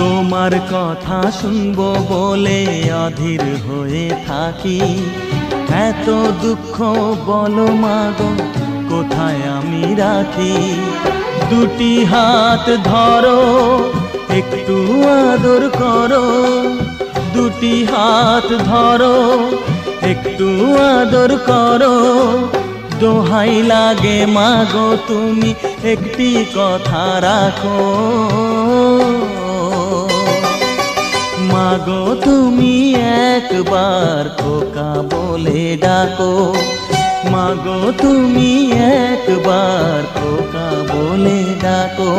তোমার কথা শুনবো বলে অধীর হয়ে থাকি, এত দুঃখ বলো মাগো কোথায় আমি রাখি। দুটি হাত ধরো একটু আদর করো, দুটি হাত ধরো একটু আদর করো। দোহাই লাগে মাগো তুমি একটি কথা রাখো, মাগো তুমি একবার খোকা বলে ডাকো, মাগো তুমি একবার খোকা বলে ডাকো।